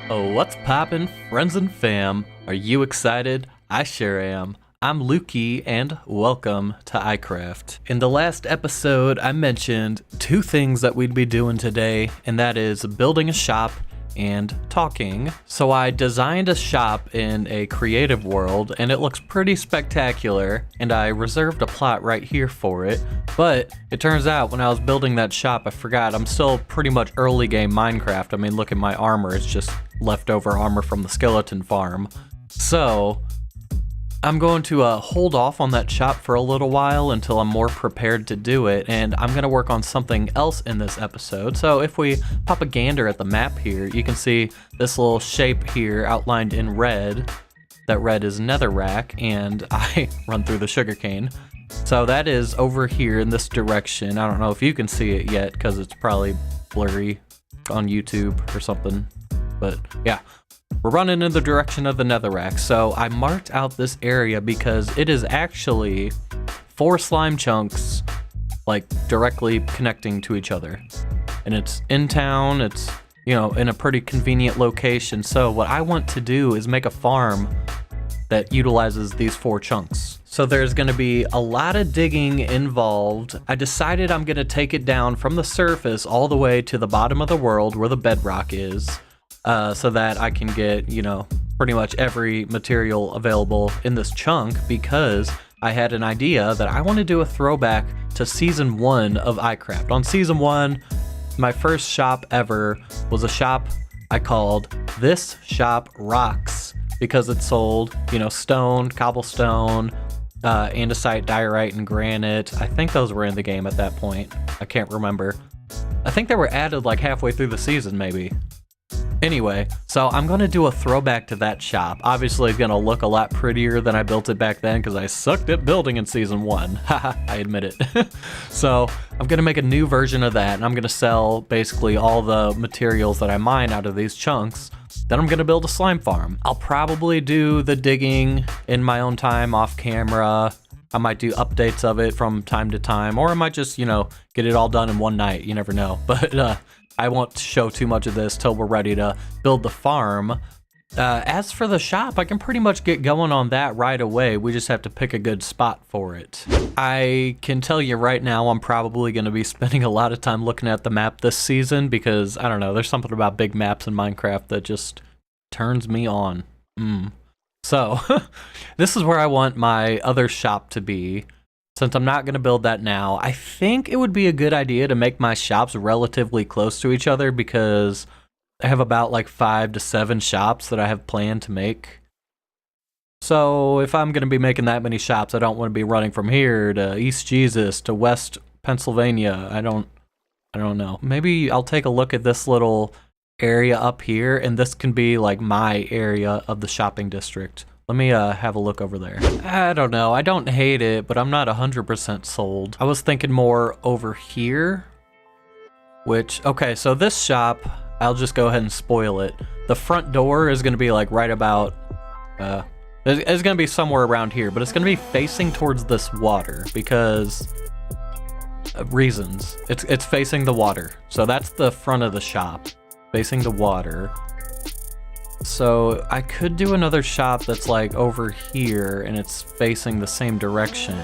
Oh, what's poppin', friends and fam? Are you excited? I sure am. I'm Lukey, and welcome to iCraft. In the last episode, I mentioned two things that we'd be doing today, and that is building a shop and talking. So I designed a shop in a creative world, and it looks pretty spectacular, and I reserved a plot right here for it. But it turns out when I was building that shop, I forgot I'm still pretty much early game Minecraft. I mean, look at my armor, it's just leftover armor from the skeleton farm. So I'm going to hold off on that shop for a little while until I'm more prepared to do it, and I'm going to work on something else in this episode. So if we pop a gander at the map here, you can see this little shape here outlined in red. That red is netherrack, and I run through the sugarcane. So that is over here in this direction. I don't know if you can see it yet because it's probably blurry on YouTube or something, but yeah. We're running in the direction of the netherrack, so I marked out this area because it is actually 4 slime chunks, like, directly connecting to each other. And it's in town, it's, you know, in a pretty convenient location. So what I want to do is make a farm that utilizes these 4 chunks. So there's gonna be a lot of digging involved. I decided I'm gonna take it down from the surface all the way to the bottom of the world where the bedrock is. So that I can get, you know, pretty much every material available in this chunk, because I had an idea that I want to do a throwback to Season 1 of iCraft. On Season 1, my first shop ever was a shop I called This Shop Rocks, because it sold, you know, stone, cobblestone, andesite, diorite, and granite. I think those were in the game at that point. I can't remember. I think they were added like halfway through the season, maybe. Anyway, so I'm going to do a throwback to that shop. Obviously, it's going to look a lot prettier than I built it back then because I sucked at building in Season 1. Haha, I admit it. So I'm going to make a new version of that, and I'm going to sell basically all the materials that I mine out of these chunks. Then I'm going to build a slime farm. I'll probably do the digging in my own time off camera. I might do updates of it from time to time, or I might just, you know, get it all done in one night. You never know. But I won't show too much of this till we're ready to build the farm. As for the shop, I can pretty much get going on that right away. We just have to pick a good spot for it. I can tell you right now, I'm probably going to be spending a lot of time looking at the map this season because, I don't know, there's something about big maps in Minecraft that just turns me on. So, this is where I want my other shop to be. Since I'm not going to build that now, I think it would be a good idea to make my shops relatively close to each other because I have about like 5 to 7 shops that I have planned to make. So if I'm going to be making that many shops, I don't want to be running from here to East Jesus to West Pennsylvania. I don't know. Maybe I'll take a look at this little area up here, and this can be like my area of the shopping district. Let me have a look over there. I don't know. I don't hate it, but I'm not 100% sold. I was thinking more over here, which, okay, so this shop, I'll just go ahead and spoil it. The front door is going to be like right about, it's going to be somewhere around here, but it's going to be facing towards this water because of reasons. It's facing the water. So that's the front of the shop, facing the water. So I could do another shop that's like over here and it's facing the same direction,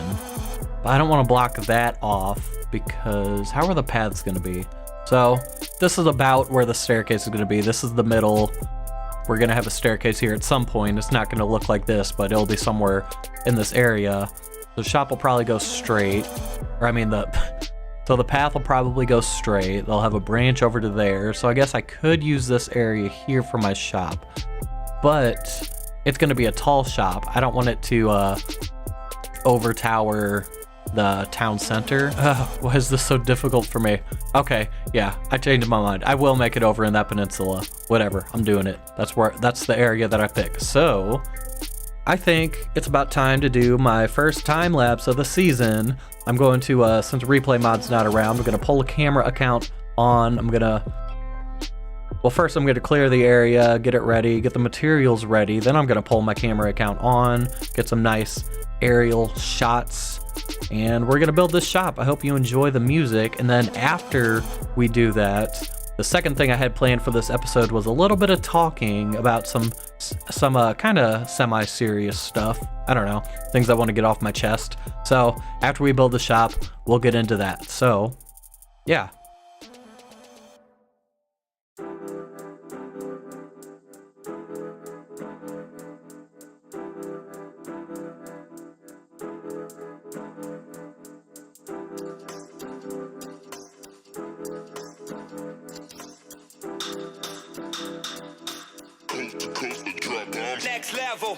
but I don't want to block that off because how are the paths going to be? So this is about where the staircase is going to be. This is the middle. We're going to have a staircase here at some point. It's not going to look like this, but it'll be somewhere in this area. The shop will probably go straight, or I mean so the path will probably go straight. They'll have a branch over to there. So I guess I could use this area here for my shop, but it's going to be a tall shop. I don't want it to overtower the town center. Why is this so difficult for me? Okay, yeah, I changed my mind. I will make it over in that peninsula. Whatever, I'm doing it. That's the area that I pick. So I think it's about time to do my first time lapse of the season. I'm going to, since replay mod's not around, I'm going to pull a camera account on. Well, first I'm going to clear the area, get it ready, get the materials ready. Then I'm going to pull my camera account on, get some nice aerial shots, and we're going to build this shop. I hope you enjoy the music. And then after we do that, The second thing I had planned for this episode was a little bit of talking about some kind of semi-serious stuff. I don't know, things I want to get off my chest. So after we build the shop, we'll get into that. So yeah. Next level.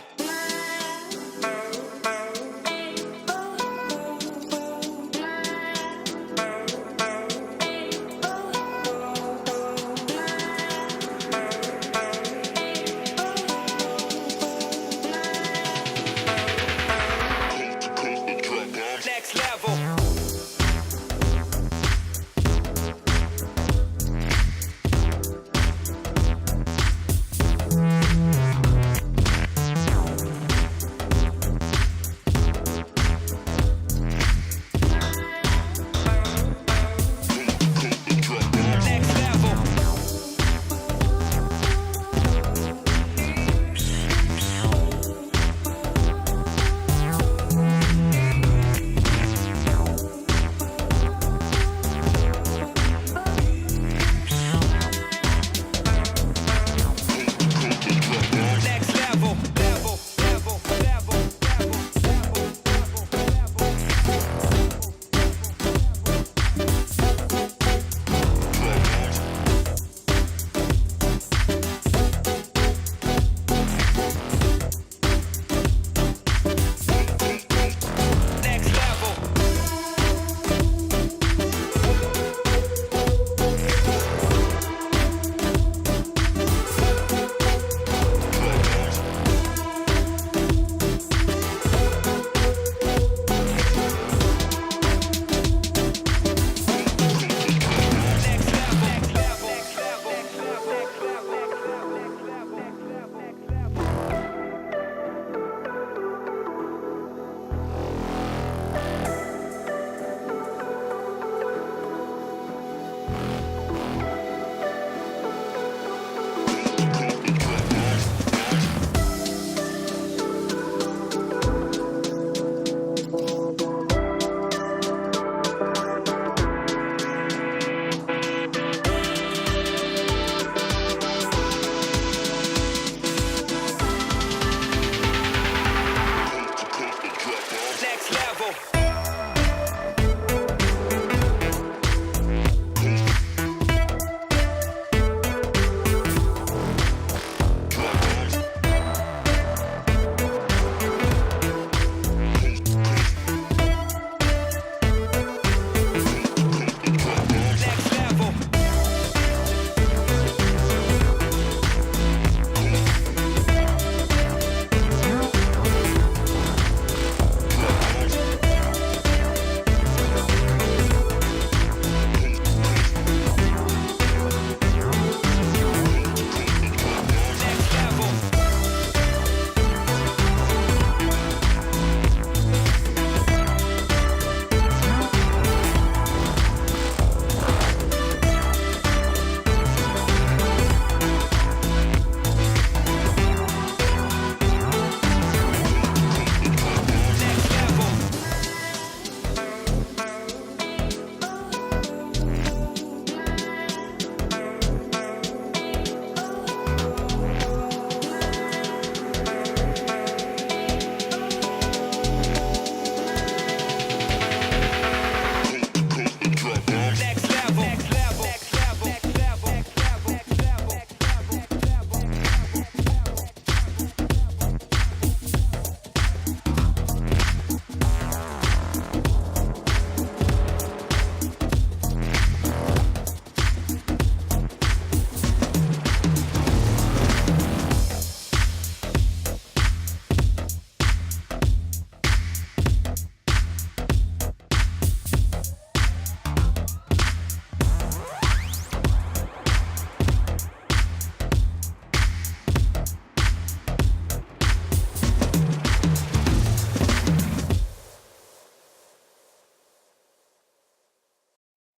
Next level.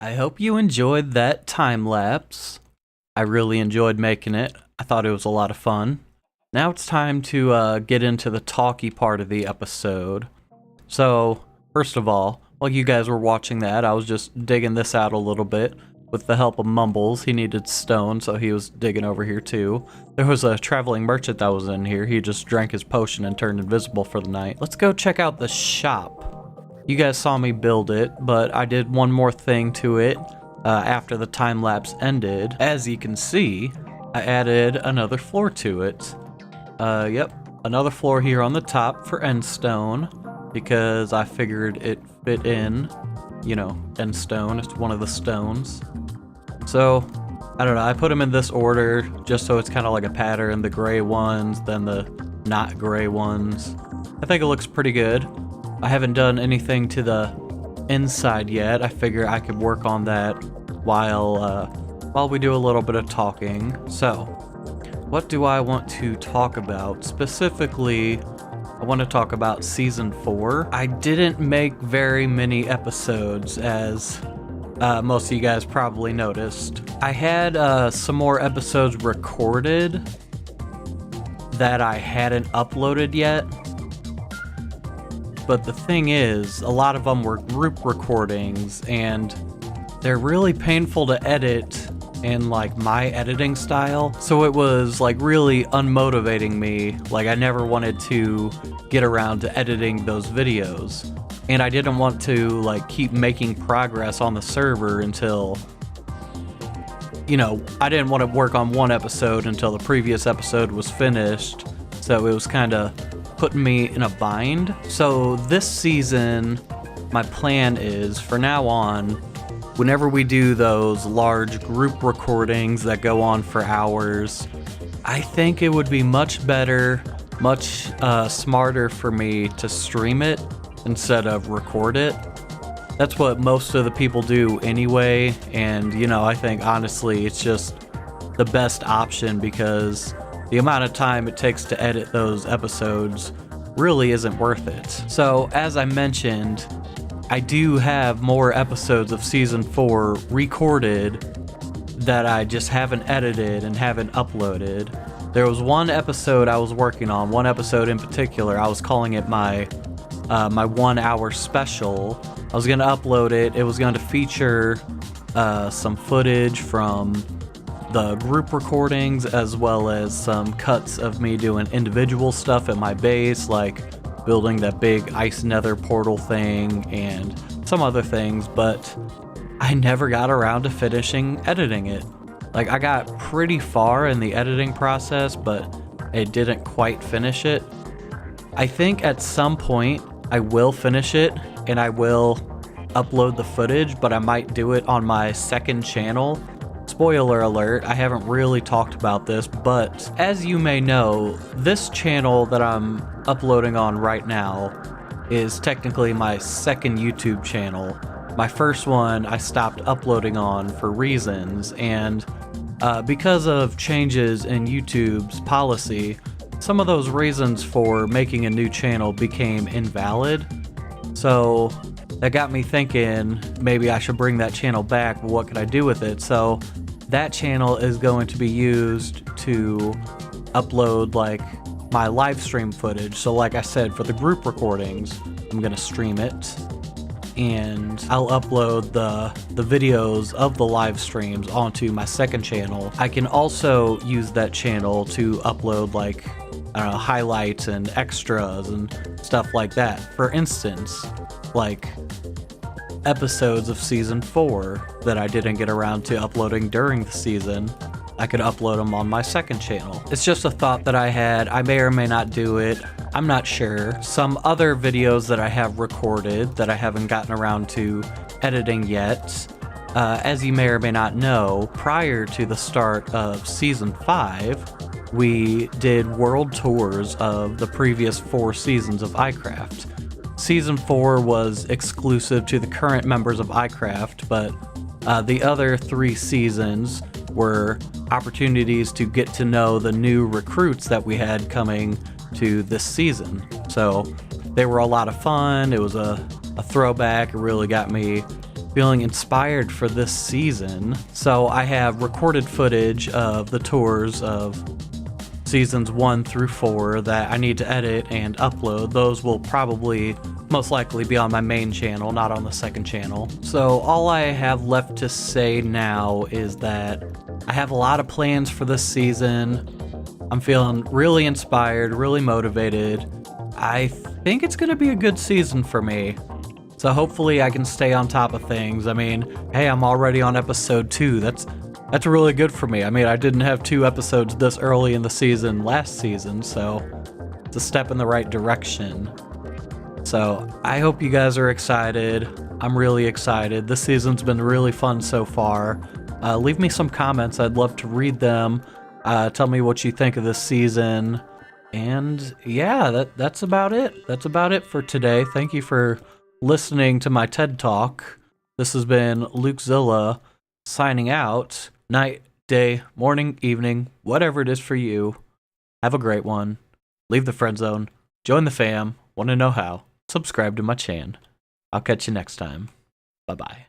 I hope you enjoyed that time lapse. I really enjoyed making it. I thought it was a lot of fun. Now it's time to get into the talky part of the episode. So, first of all, while you guys were watching that, I was just digging this out a little bit. With the help of Mumbles, he needed stone, so he was digging over here too. There was a traveling merchant that was in here. He just drank his potion and turned invisible for the night. Let's go check out the shop. You guys saw me build it, but I did one more thing to it after the time lapse ended. As you can see, I added another floor to it. Yep, another floor here on the top for end stone, because I figured it fit in, you know, end stone. It's one of the stones. So, I don't know, I put them in this order just so it's kind of like a pattern. The gray ones, then the not gray ones. I think it looks pretty good. I haven't done anything to the inside yet. I figure I could work on that while we do a little bit of talking. So, what do I want to talk about? Specifically, I want to talk about Season 4. I didn't make very many episodes, as most of you guys probably noticed. I had some more episodes recorded that I hadn't uploaded yet. But the thing is, a lot of them were group recordings, and they're really painful to edit in like my editing style. So it was like really unmotivating me. Like I never wanted to get around to editing those videos. And I didn't want to like keep making progress on the server until, you know, I didn't want to work on one episode until the previous episode was finished. So it was kind of putting me in a bind. So this season, my plan is, for now on, whenever we do those large group recordings that go on for hours, I think it would be much better, much smarter for me to stream it instead of record it. That's what most of the people do anyway, and you know, I think honestly it's just the best option because the amount of time it takes to edit those episodes really isn't worth it. So, as I mentioned, I do have more episodes of Season 4 recorded that I just haven't edited and haven't uploaded. There was one episode I was working on, one episode in particular. I was calling it my 1 hour special. I was going to upload it. It was going to feature some footage from the group recordings, as well as some cuts of me doing individual stuff at my base, like building that big ice nether portal thing and some other things, but I never got around to finishing editing it. Like, I got pretty far in the editing process, but it didn't quite finish it. I think at some point I will finish it and I will upload the footage, but I might do it on my second channel. Spoiler alert, I haven't really talked about this, but as you may know, this channel that I'm uploading on right now is technically my second YouTube channel. My first one I stopped uploading on for reasons, and because of changes in YouTube's policy, some of those reasons for making a new channel became invalid. So that got me thinking maybe I should bring that channel back, but what could I do with it? So that channel is going to be used to upload like my live stream footage. So like I said, for the group recordings, I'm gonna stream it and I'll upload the videos of the live streams onto my second channel. I can also use that channel to upload like, I don't know, highlights and extras and stuff like that. For instance, like episodes of Season 4 that I didn't get around to uploading during the season, I could upload them on my second channel. It's just a thought that I had. I may or may not do it. I'm not sure. Some other videos that I have recorded that I haven't gotten around to editing yet. As you may or may not know, prior to the start of Season 5, we did world tours of the previous 4 seasons of iCraft. Season 4 was exclusive to the current members of iCraft, but the other 3 seasons were opportunities to get to know the new recruits that we had coming to this season. So they were a lot of fun. It was a throwback. It really got me feeling inspired for this season. So I have recorded footage of the tours of seasons 1 through 4 that I need to edit and upload. Those will probably most likely be on my main channel, not on the second channel. So all I have left to say now is that I have a lot of plans for this season. I'm feeling really inspired, really motivated. I think it's gonna be a good season for me. So hopefully I can stay on top of things. I mean, hey, I'm already on episode 2. That's really good for me. I mean, I didn't have 2 episodes this early in the season last season, so it's a step in the right direction. So I hope you guys are excited. I'm really excited. This season's been really fun so far. Leave me some comments. I'd love to read them. Tell me what you think of this season. And yeah, that's about it. That's about it for today. Thank you for listening to my TED Talk. This has been Luukzilla signing out. Night, day, morning, evening, whatever it is for you. Have a great one. Leave the friend zone. Join the fam. Want to know how? Subscribe to my channel. I'll catch you next time. Bye-bye.